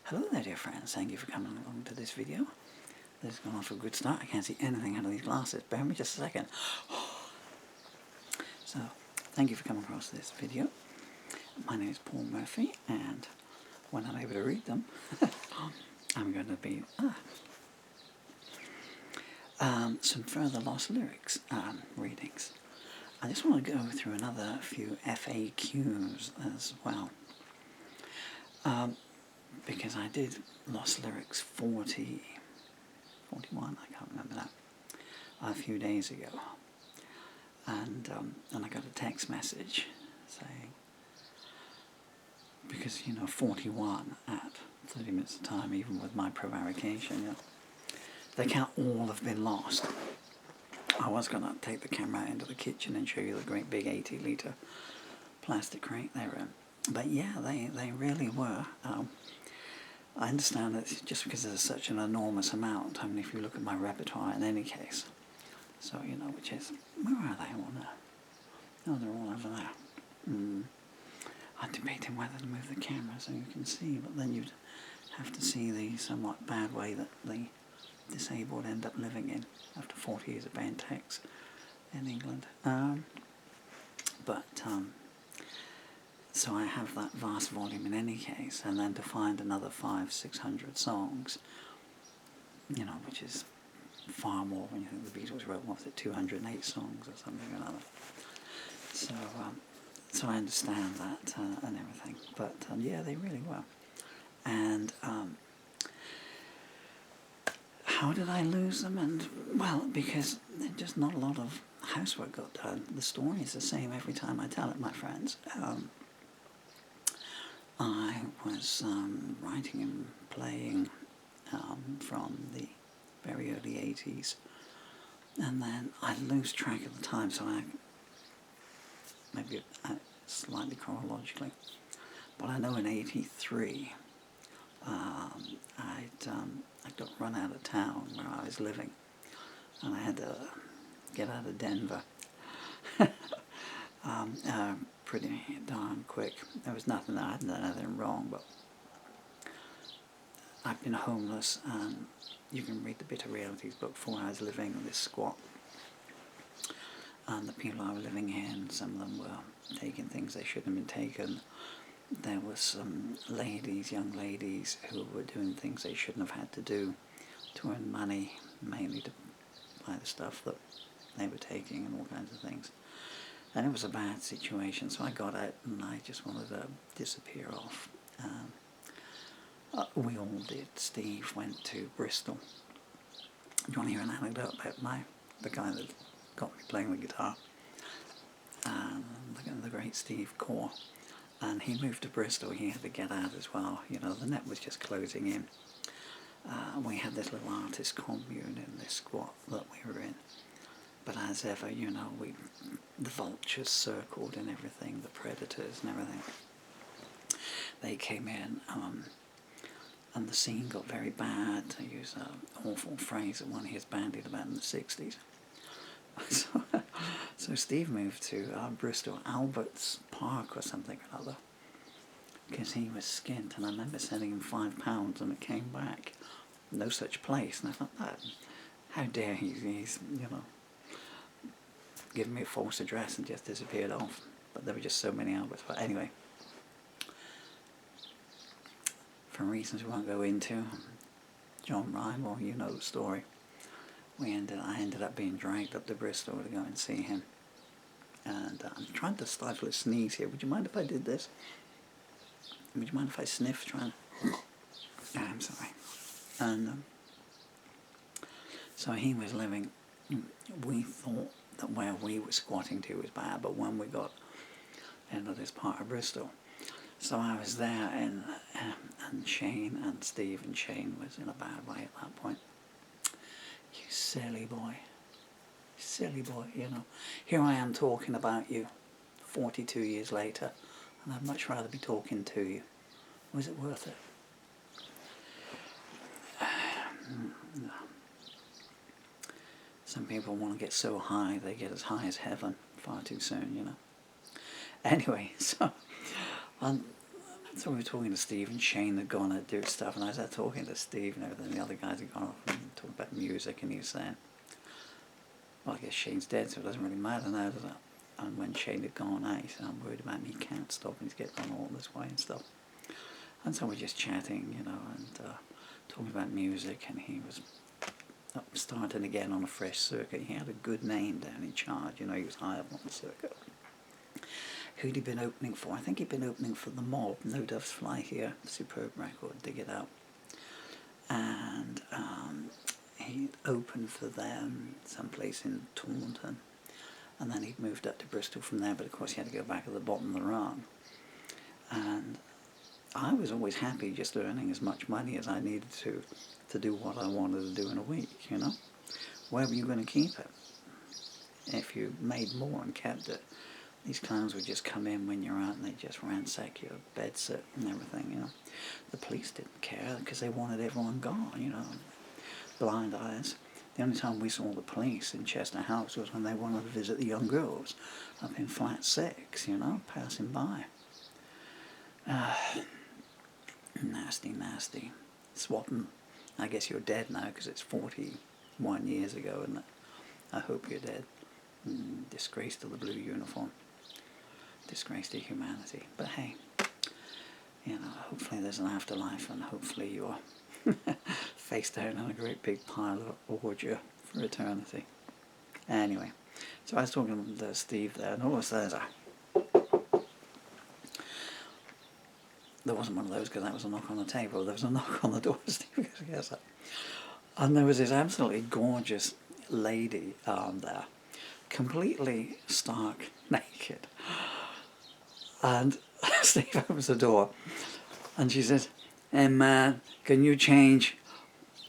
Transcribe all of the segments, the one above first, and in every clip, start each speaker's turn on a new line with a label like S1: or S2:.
S1: Hello there, dear friends. Thank you for coming along to this video. This has gone off to a good start. I can't see anything out of these glasses. Bear with me just a second. So, thank you for coming across this video. My name is Paul Murphy, and when I'm able to read them, I'm going to be some further lost lyrics readings. I just want to go through another few FAQs as well. Because I did Lost Lyrics 41, I can't remember that, a few days ago. And I got a text message saying, because, 41 at 30 minutes of time, even with my prevarication, they can't all have been lost. I was going to take the camera into the kitchen and show you the great big 80-litre plastic crate they were in. But yeah, they really were. I understand that just because there's such an enormous amount, I mean, if you look at my repertoire in any case, so, which is, where are they all now? Oh, they're all over there. I'm debating whether to move the camera so you can see, but then you'd have to see the somewhat bad way that the disabled end up living in after 40 years of paying tax in England. So I have that vast volume in any case, and then to find another 500-600 songs, which is far more when you think the Beatles wrote, what was it, 208 songs or something or another. So I understand that and everything, but yeah, they really were. And how did I lose them? And well, because just not a lot of housework got done. The story is the same every time I tell it, my friends. I was writing and playing from the very early 80s, and then I lose track of the time, so maybe slightly chronologically, but I know in 83 I got run out of town where I was living, and I had to get out of Denver pretty darn quick. There was nothing that I hadn't done anything wrong, but I've been homeless, and you can read the Bitter Realities book. For I was living in this squat, and the people I was living in, some of them were taking things they shouldn't have been taken. There were some ladies, young ladies, who were doing things they shouldn't have had to do to earn money, mainly to buy the stuff that they were taking and all kinds of things. And it was a bad situation, so I got out and I just wanted to disappear off. We all did. Steve went to Bristol. Do you want to hear an anecdote about the guy that got me playing the guitar? The great Steve Core. And he moved to Bristol. He had to get out as well. The net was just closing in. We had this little artist commune in this squat that we were in. But as ever, the vultures circled and everything, the predators and everything. They came in, and the scene got very bad, to use an awful phrase that one he has bandied about in the 60s. So Steve moved to Bristol, Albert's Park or something or other, because he was skint, and I remember sending him £5 and it came back. No such place, and I thought, how dare he's given me a false address and just disappeared off. But there were just so many Alberts. But anyway, for reasons we won't go into, John Ryan, well, you know the story. I ended up being dragged up to Bristol to go and see him. And I'm trying to stifle a sneeze here. Would you mind if I did this? Would you mind if I sniff? I'm sorry. And so he was living. We thought that where we were squatting to was bad, but when we got into this part of Bristol, so I was there, and Shane and Steve, and Shane was in a bad way at that point. You silly boy, Here I am talking about you 42 years later, and I'd much rather be talking to you. Was it worth it? No. Some people want to get so high, they get as high as heaven far too soon, Anyway, so so we were talking to Steve, and Shane had gone to do stuff, and I was there talking to Steve and everything. The other guys had gone off and talking about music, and he was saying, well, I guess Shane's dead, so it doesn't really matter now, does it? And when Shane had gone out, he said, I'm worried about me can't stop, and he's getting on all this way and stuff. And so we're just chatting, you know, and talking about music, and he was starting again on a fresh circuit. He had a good name down in charge, you know, he was high up on the circuit. Who'd he been opening for? I think he'd been opening for The Mob, No Doves Fly Here, superb record, dig it out. And he'd opened for them someplace in Taunton, and then he'd moved up to Bristol from there, but of course he had to go back at the bottom of the rung. And I was always happy just earning as much money as I needed to do what I wanted to do in a week, you know. Where were you going to keep it? If you made more and kept it, these clowns would just come in when you're out and they'd just ransack your bedsit and everything, you know. The police didn't care because they wanted everyone gone, you know. Blind eyes. The only time we saw the police in Chester House was when they wanted to visit the young girls up in flat 6, you know, passing by. Nasty, nasty. Swatton, I guess you're dead now because it's 41 years ago, isn't it? I hope you're dead. Disgrace to the blue uniform. Disgrace to humanity. But hey, you know, hopefully there's an afterlife, and hopefully you're face down in a great big pile of ordure for eternity. Anyway, so I was talking to Steve there, and all of a sudden there wasn't one of those because that was a knock on the table. There was a knock on the door. Steve goes, and there was this absolutely gorgeous lady there, completely stark naked. And Steve opens the door, and she says, "Hey man, can you change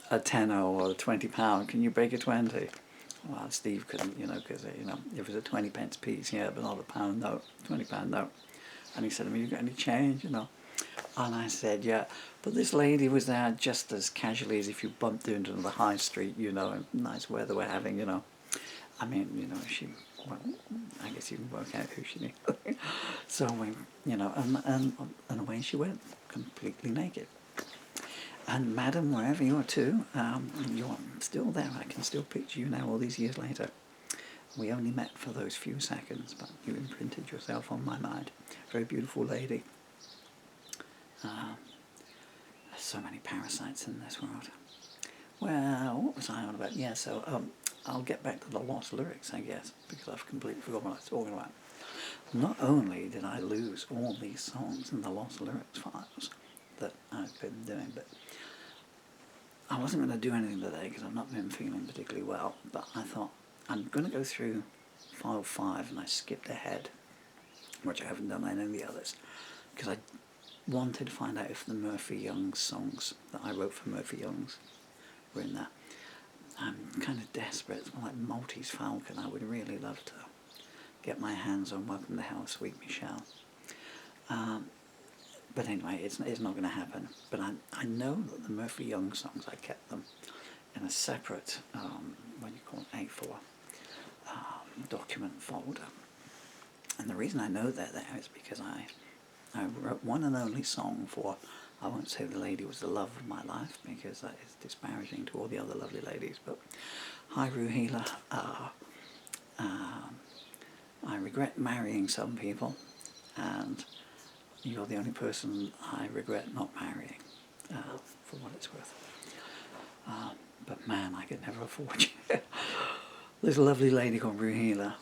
S1: a tenner or £20? Can you break a 20?" Well, Steve couldn't, you know, because you know it was a 20p piece, yeah, but not a pound note, £20 note. And he said to me, "You got any change?" You know. And I said, "Yeah." But this lady was there just as casually as if you bumped into the high street, you know, and nice weather we're having, you know. I mean, you know, well, I guess you can work out who she knew. So we, you know, and away she went, completely naked. And madam, wherever you are too, you're still there. I can still picture you now all these years later. We only met for those few seconds, but you imprinted yourself on my mind. Very beautiful lady. There's so many parasites in this world. Well, what was I on about? Yeah, so I'll get back to the lost lyrics, I guess, because I've completely forgotten what I was talking about. Not only did I lose all these songs in the lost lyrics files that I've been doing, but I wasn't going to do anything today because I've not been feeling particularly well, but I thought I'm going to go through file 5, and I skipped ahead, which I haven't done on any of the others, because I wanted to find out if the Murphy Young songs that I wrote for Murphy Young's were in there. I'm kind of desperate. It's like Maltese Falcon. I would really love to get my hands on Welcome to Hell, Sweet Michelle. But anyway, it's not going to happen. But I know that the Murphy Young songs, I kept them in a separate, what you call A4 document folder. And the reason I know they're there is because I wrote one and only song for, I won't say the lady was the love of my life because that is disparaging to all the other lovely ladies, but hi Ruhila, I regret marrying some people, and you're the only person I regret not marrying, for what it's worth. But man, I could never afford you. This lovely lady called Ruhila.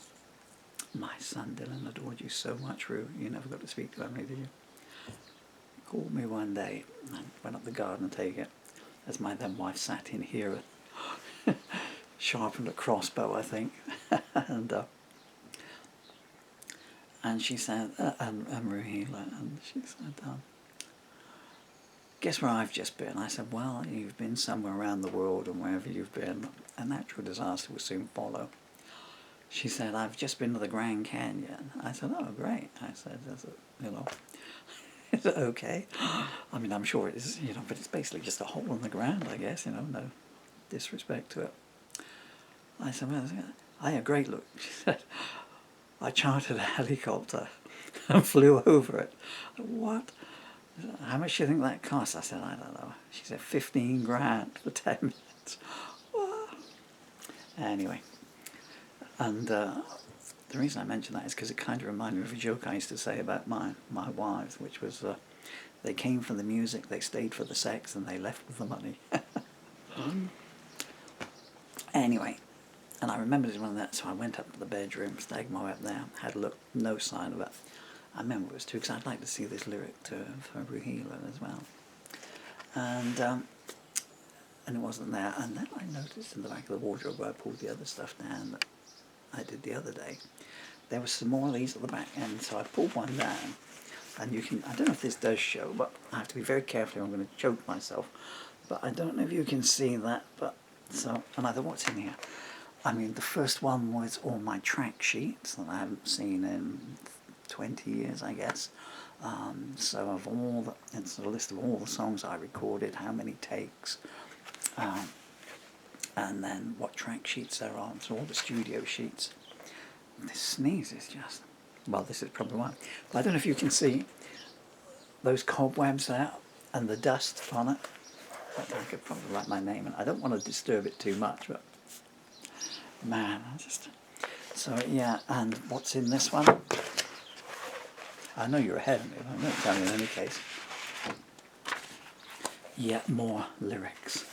S1: My son Dylan adored you so much, Ru. You never got to speak to Emily, did you? Called me one day and went up the garden to take it, as my then wife sat in here and sharpened a crossbow, I think. And she said, and Ruhila, and she said, "Guess where I've just been?" I said, "Well, you've been somewhere around the world, and wherever you've been, a natural disaster will soon follow." She said, "I've just been to the Grand Canyon." I said, "Oh, great." I said, "Is it, you know, is it okay?" I mean, I'm sure it is, you know, but it's basically just a hole in the ground, I guess, you know, no disrespect to it. I said, "Well, I had a great look." She said, "I chartered a helicopter and flew over it." What? How much do you think that cost? I said, I don't know. She said, 15 grand for 10 minutes. What? Anyway, and the reason I mention that is because it kind of reminded me of a joke I used to say about my wives, which was, they came for the music, they stayed for the sex, and they left with the money. Anyway, and I remember this one of that, so I went up to the bedroom, stagged my way up there, had a look, no sign of it. I remember it was too, because I'd like to see this lyric to for Ruhila as well. And it wasn't there. And then I noticed in the back of the wardrobe where I pulled the other stuff down that I did the other day, there was some more of these at the back end, so I pulled one down. And you can, I don't know if this does show, but I have to be very careful, I'm going to choke myself. But I don't know if you can see that, but so, and I thought, what's in here? I mean, the first one was all my track sheets that I haven't seen in 20 years, I guess. So of all the, it's a list of all the songs I recorded, how many takes, and then what track sheets they're on, so all the studio sheets. This sneeze is just, well, this is probably one. But I don't know if you can see those cobwebs there and the dust on it. I could probably write my name, and I don't want to disturb it too much, but man, I just, so yeah. And what's in this one? I know you're ahead of me, but I'm going to tell you in any case. Yet more lyrics.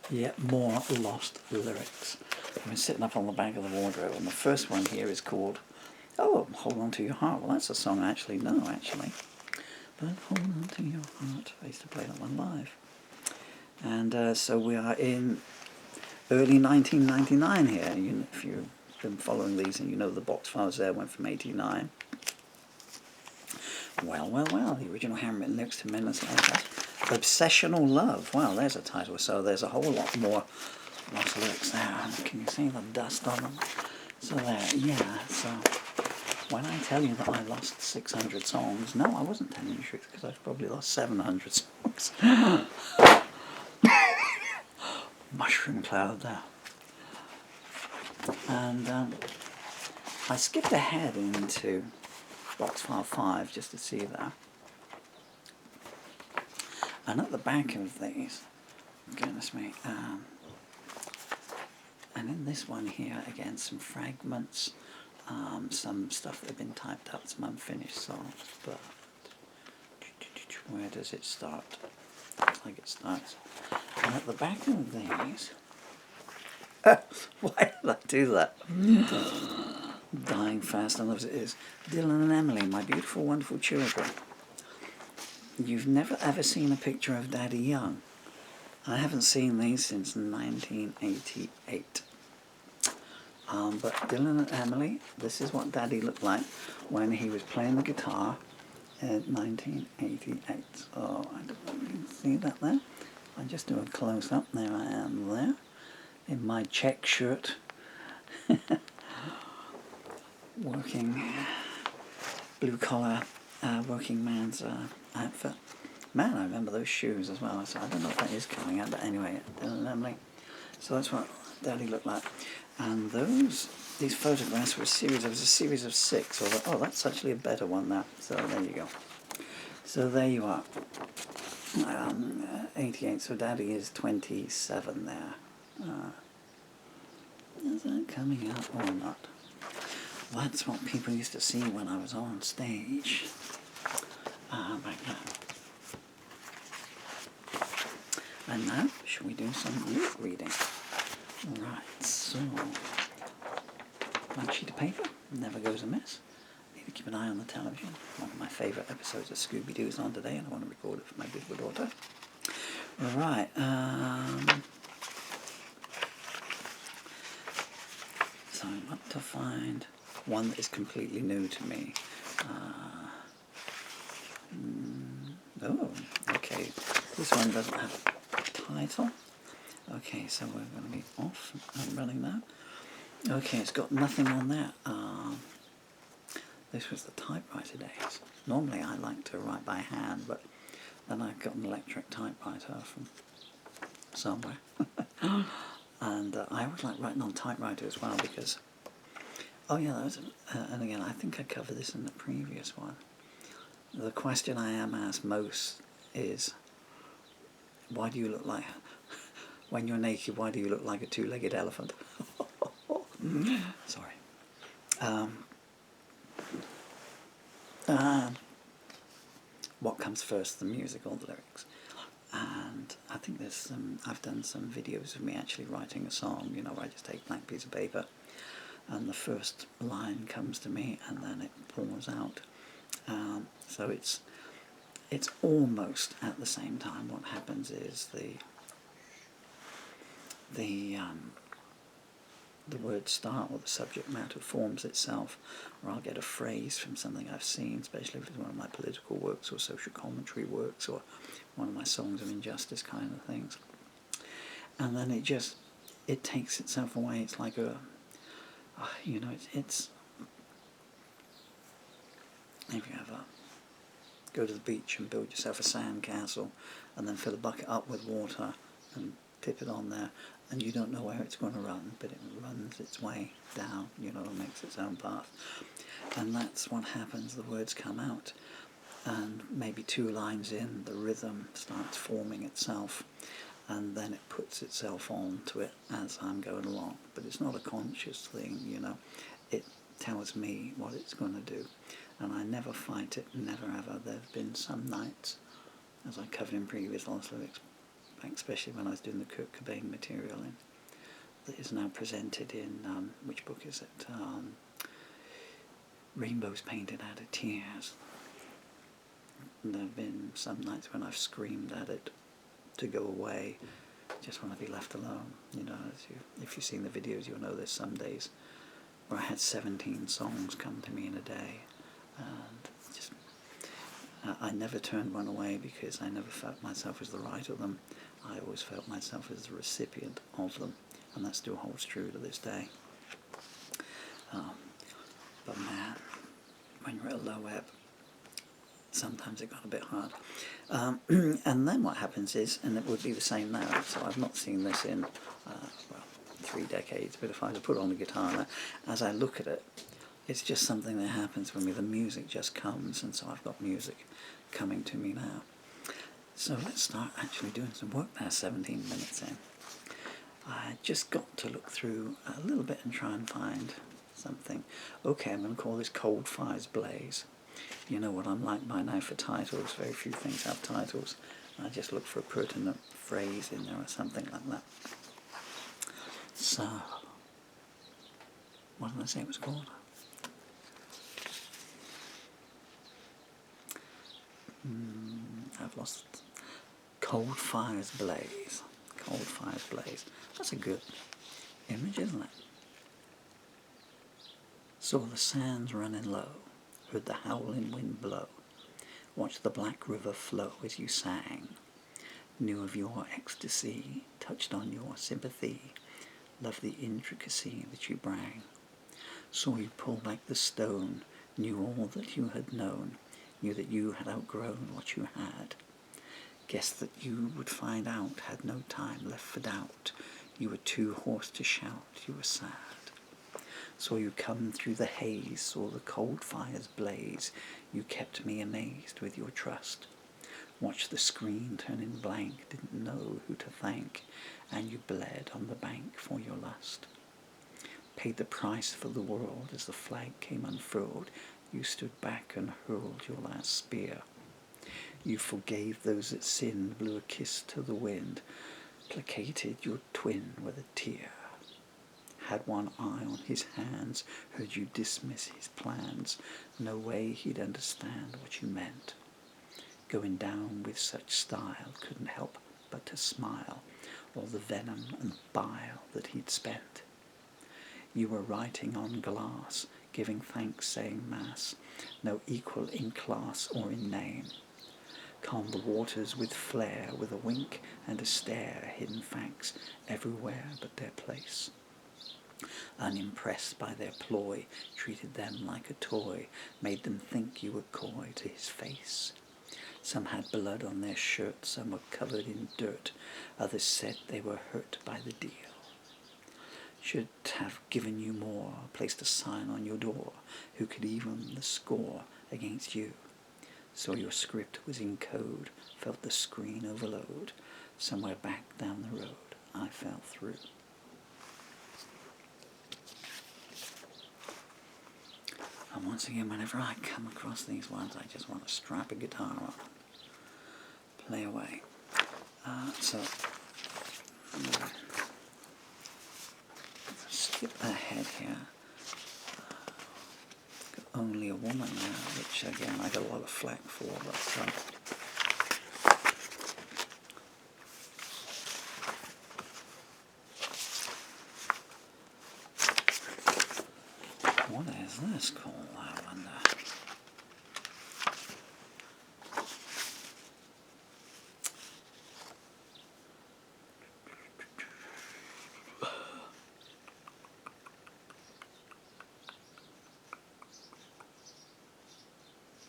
S1: Yet more lost lyrics. I've been sitting up on the back of the wardrobe, and the first one here is called, oh, Hold On To Your Heart. Well, that's a song I actually know, actually. But hold on to your heart. I used to play that one live. And so we are in early 1999 here. If you've been following these and you know the box files there went from 89. Well, the original handwritten lyrics to Men Like That. Obsessional Love. Wow, there's a title. So there's a whole lot more lost lyrics there. Can you see the dust on them? So there, yeah, so when I tell you that I lost 600 songs, no, I wasn't telling you the truth, because I've probably lost 700 songs. Mushroom cloud there. And I skipped ahead into box file 5 just to see that. And at the back of these, goodness me, and in this one here, again, some fragments, some stuff that have been typed up, some unfinished songs, but where does it start? Looks like it starts. And at the back of these, why did I do that? Dying fast and loves it is. Dylan and Emily, my beautiful, wonderful children. You've never ever seen a picture of Daddy Young. I haven't seen these since 1988. But Dylan and Emily, this is what Daddy looked like when he was playing the guitar in 1988. So I don't know if you can see that there. I just do a close-up. There I am there, in my check shirt. Working, blue-collar, working man's outfit. Man, I remember those shoes as well. So I don't know if that is coming out, but anyway, Dylan and Emily. So that's what Daddy looked like. And these photographs were a series of 6. Oh, that's actually a better one now. So there you go. So there you are. 88. So Daddy is 27 there. Is that coming out or not? That's what people used to see when I was on stage back then. And now, shall we do some lyric reading? Right, so, blank sheet of paper, never goes amiss. Need to keep an eye on the television. One of my favourite episodes of Scooby-Doo is on today, and I want to record it for my beautiful daughter. Right, so I want to find one that is completely new to me. Oh, okay, this one doesn't have a title. Okay, so we're going to be off and running now. Okay, it's got nothing on there. This was the typewriter days. Normally I like to write by hand, but then I got an electric typewriter from somewhere. And I always like writing on typewriter as well because, oh yeah, that was, and again, I think I covered this in the previous one. The question I am asked most is, why do you look like, when you're naked, why do you look like a two-legged elephant? Sorry. What comes first, the music or the lyrics? And I think there's some, I've done some videos of me actually writing a song, you know, where I just take a blank piece of paper and the first line comes to me and then it pours out. So it's almost at the same time. What happens is the word start or the subject matter forms itself, or I'll get a phrase from something I've seen, especially if it's one of my political works or social commentary works or one of my songs of injustice kind of things. And then it takes itself away. It's like a, you know, it's if you ever go to the beach and build yourself a sand castle and then fill a bucket up with water and tip it on there, and you don't know where it's going to run, but it runs its way down, you know, and makes its own path. And that's what happens. The words come out, and maybe 2 lines in, the rhythm starts forming itself, and then it puts itself onto it as I'm going along. But it's not a conscious thing, you know. It tells me what it's going to do, and I never fight it, never ever. There have been some nights, as I covered in previous lost lyrics, especially when I was doing the Kurt Cobain material that is now presented in, which book is it? Rainbows Painted Out of Tears. And there have been some nights when I've screamed at it to go away, just want to be left alone. You know, if you've seen the videos, you'll know there's some days where I had 17 songs come to me in a day, and just I never turned one away because I never felt myself as the writer of them. I always felt myself as the recipient of them, and that still holds true to this day. But man, when you're at a low ebb, sometimes it got a bit hard. And then what happens is, and it would be the same now, so I've not seen this in, 3 decades, but if I had to put on a guitar now, as I look at it, it's just something that happens with me. The music just comes, and so I've got music coming to me now. So let's start actually doing some work now, 17 minutes in. I just got to look through a little bit and try and find something. Okay, I'm going to call this Cold Fires Blaze. You know what I'm like by now for titles. Very few things have titles. I just look for a pertinent phrase in there or something like that. So, what did I say it was called? I've lost it. Cold Fires Blaze. Cold Fires Blaze. That's a good image, isn't it? Saw the sands running low, heard the howling wind blow, watched the black river flow as you sang, knew of your ecstasy, touched on your sympathy, loved the intricacy that you bring, saw you pull back the stone, knew all that you had known, knew that you had outgrown what you had, guessed that you would find out, had no time left for doubt, you were too hoarse to shout, you were sad. Saw you come through the haze, saw the cold fires blaze, you kept me amazed with your trust. Watched the screen turning blank, didn't know who to thank, and you bled on the bank for your lust. Paid the price for the world as the flag came unfurled, you stood back and hurled your last spear. You forgave those that sinned, blew a kiss to the wind, placated your twin with a tear. Had one eye on his hands, heard you dismiss his plans, no way he'd understand what you meant. Going down with such style, couldn't help but to smile, all the venom and bile that he'd spent. You were writing on glass, giving thanks, saying mass, no equal in class or in name. Calmed the waters with flair, with a wink and a stare, hidden facts everywhere but their place. Unimpressed by their ploy, treated them like a toy, made them think you were coy to his face. Some had blood on their shirts, some were covered in dirt, others said they were hurt by the deal. Should have given you more, placed a sign on your door, who could even the score against you. Saw your script was in code, felt the screen overload. Somewhere back down the road, I fell through. And once again, whenever I come across these ones, I just want to strap a guitar on, play away. So, skip ahead here. Only a Woman now, which again I got a lot of flack for, but what is this called, I wonder?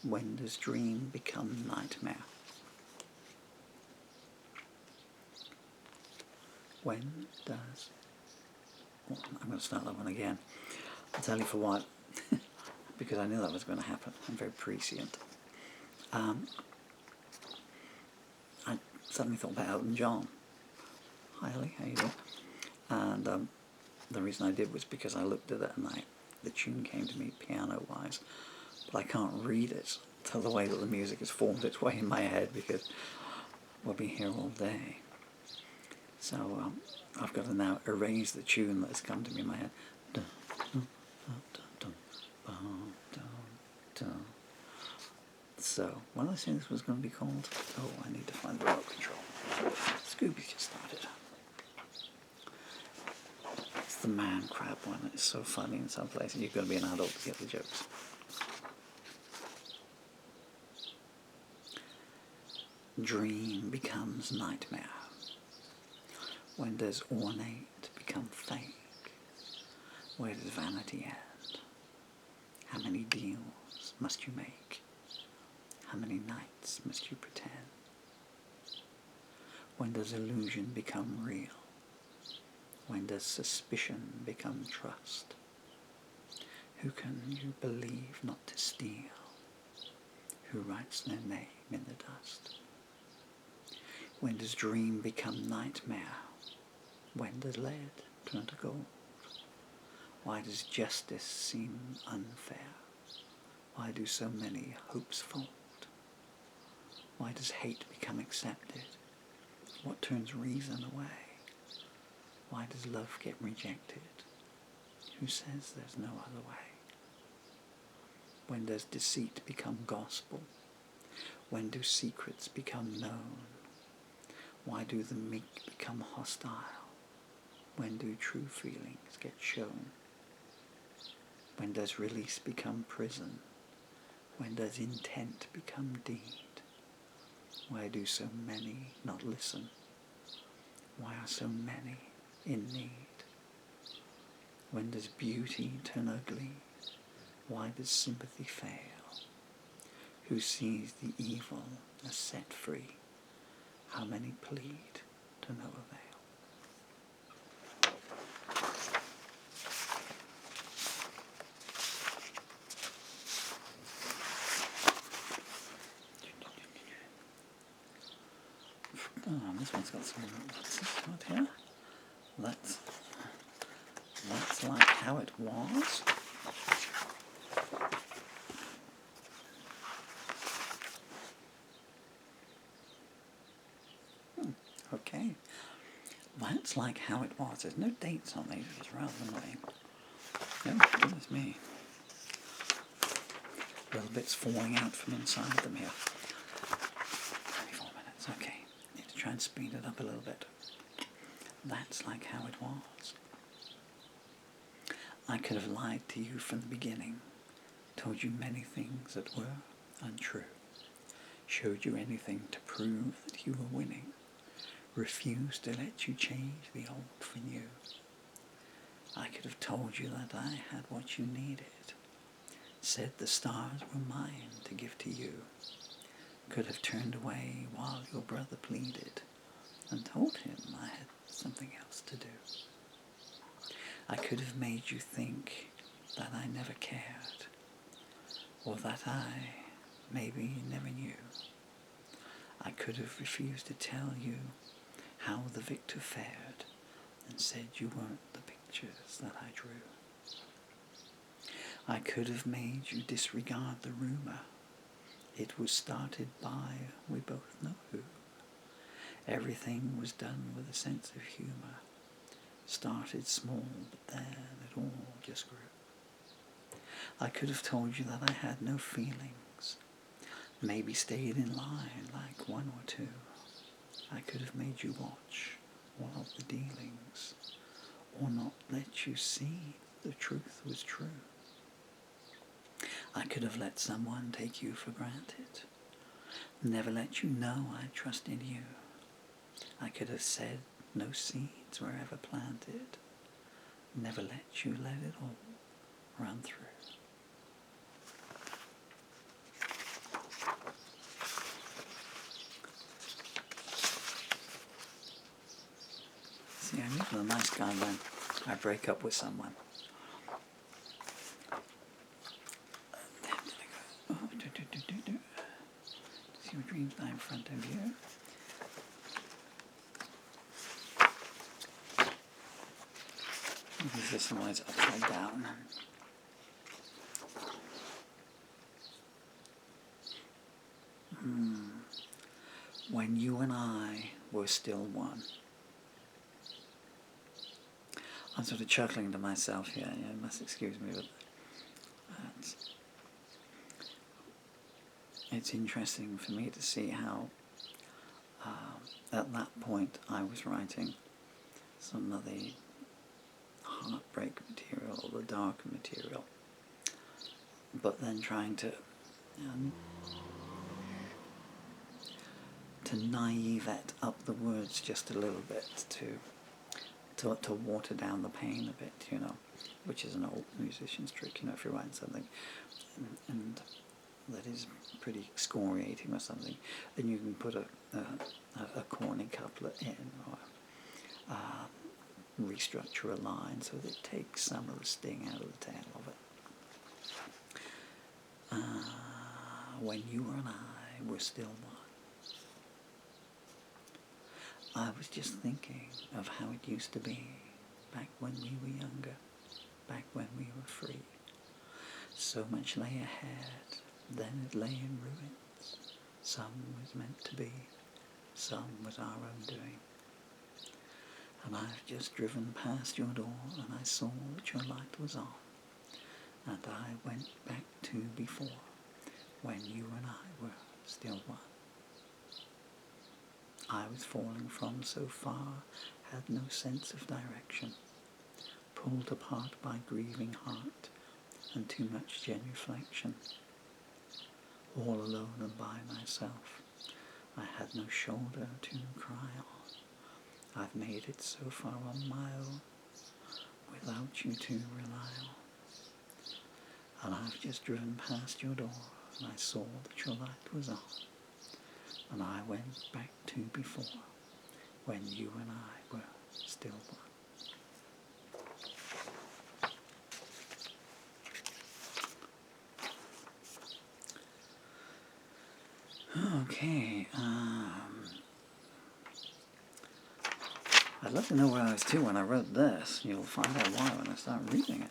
S1: When does dream become nightmare? When does... Oh, I'm going to start that one again. I'll tell you for what, because I knew that was going to happen. I'm very prescient. I suddenly thought about Elton John. Hi Ellie, how you doing? And the reason I did was because I looked at it and the tune came to me piano-wise. But I can't read it till the way that the music has formed its way in my head, because we'll be here all day. So I've got to now erase the tune that has come to me in my head. So, what did I say this was going to be called? Oh, I need to find the remote control. Scooby just started. It's the man crab one. It's so funny in some places. You've got to be an adult to get the jokes. Dream becomes nightmare. When does ornate become fake? Where does vanity end? How many deals must you make? How many nights must you pretend? When does illusion become real? When does suspicion become trust? Who can you believe not to steal? Who writes their name in the dust? When does dream become nightmare? When does lead turn to gold? Why does justice seem unfair? Why do so many hopes fold? Why does hate become accepted? What turns reason away? Why does love get rejected? Who says there's no other way? When does deceit become gospel? When do secrets become known? Why do the meek become hostile? When do true feelings get shown? When does release become prison? When does intent become deed? Why do so many not listen? Why are so many in need? When does beauty turn ugly? Why does sympathy fail? Who sees the evil as set free? How many plead to no avail? Oh, this one's got some... What's this one here? That's like how it was. Okay. That's like how it was. There's no dates on these, which is rather annoying. Oh, goodness me. Little bits falling out from inside them here. 24 minutes, okay. Need to try and speed it up a little bit. That's like how it was. I could have lied to you from the beginning, told you many things that were untrue, showed you anything to prove that you were winning, refused to let you change the old for new. I could have told you that I had what you needed, said the stars were mine to give to you, could have turned away while your brother pleaded, and told him I had something else to do. I could have made you think that I never cared, or that I maybe you never knew. I could have refused to tell you how the victor fared, and said you weren't the pictures that I drew. I could have made you disregard the rumour. It was started by we both know who. Everything was done with a sense of humour. Started small, but then it all just grew. I could have told you that I had no feelings, maybe stayed in line like one or two. I could have made you watch all the dealings, or not let you see the truth was true. I could have let someone take you for granted, never let you know I trusted you. I could have said no seeds were ever planted, never let you let it all run through. See, I'm usually a nice guy when I break up with someone. See your dreams lie in front of you. Maybe this one is upside down. When you and I were still one. I'm sort of chuckling to myself here. You must excuse me, but it's interesting for me to see how at that point I was writing some of the heartbreak material or the dark material, but then trying to naivete up the words just a little bit to water down the pain a bit, you know, which is an old musician's trick, you know, if you're writing something and that is pretty excoriating or something, then you can put a corny couplet in, or restructure a line so that it takes some of the sting out of the tail of it. When you and I were still one. I was just thinking of how it used to be back when we were younger, back when we were free. So much lay ahead, then it lay in ruins. Some was meant to be, some was our own doing. And I've just driven past your door and I saw that your light was on. And I went back to before, when you and I were still one. I was falling from so far, had no sense of direction, pulled apart by grieving heart and too much genuflection. All alone and by myself, I had no shoulder to cry on. I've made it so far on my own, without you to rely on. And I've just driven past your door, and I saw that your light was on. And I went back to before, when you and I were still one. Okay, I'd love to know where I was to when I wrote this. You'll find out why when I start reading it.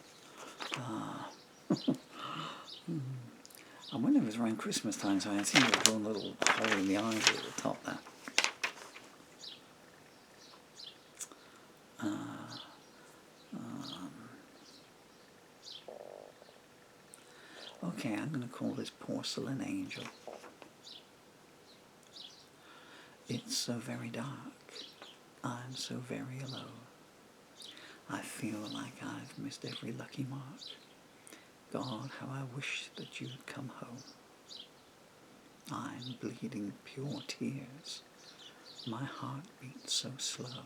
S1: I wonder if it was around Christmas time, so I seem to have drawn a little hole in the ivy at the top there. Okay, I'm going to call this Porcelain Angel. It's so very dark. I'm so very alone. I feel like I've missed every lucky mark. God, how I wish that you'd come home. I'm bleeding pure tears. My heart beats so slow.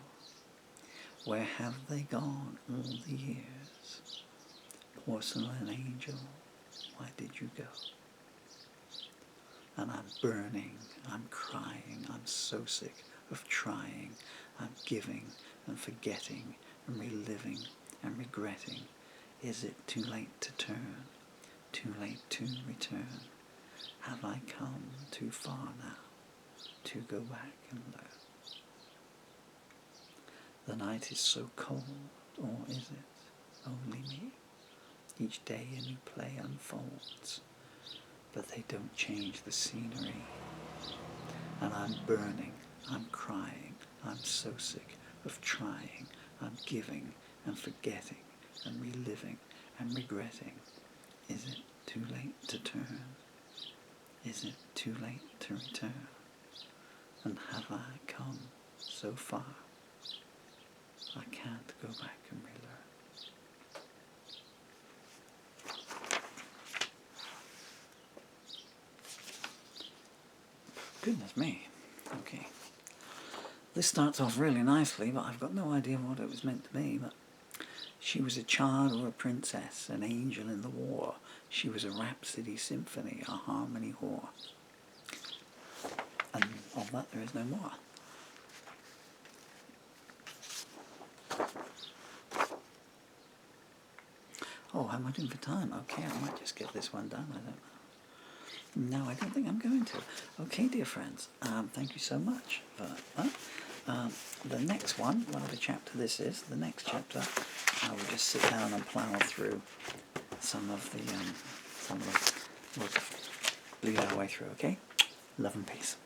S1: Where have they gone all the years? Porcelain angel, why did you go? And I'm burning, I'm crying, I'm so sick of trying. I'm giving and forgetting and reliving and regretting. Is it too late to turn? Too late to return? Have I come too far now to go back and learn? The night is so cold, or is it only me? Each day a new play unfolds, but they don't change the scenery. And I'm burning, I'm crying, I'm so sick of trying, I'm giving and forgetting and reliving and regretting. Is it too late to turn? Is it too late to return? And have I come so far? I can't go back and relearn. Goodness me. Okay. This starts off really nicely, but I've got no idea what it was meant to be. But she was a child or a princess, an angel in the war. She was a rhapsody symphony, a harmony whore. And of that there is no more. Oh, how am I doing for time? Okay, I might just get this one done, I don't know. No, I don't think I'm going to. Okay, dear friends, thank you so much for that. The next one, whatever chapter this is, the next chapter, I will just sit down and plough through we'll bleed our way through, okay? Love and peace.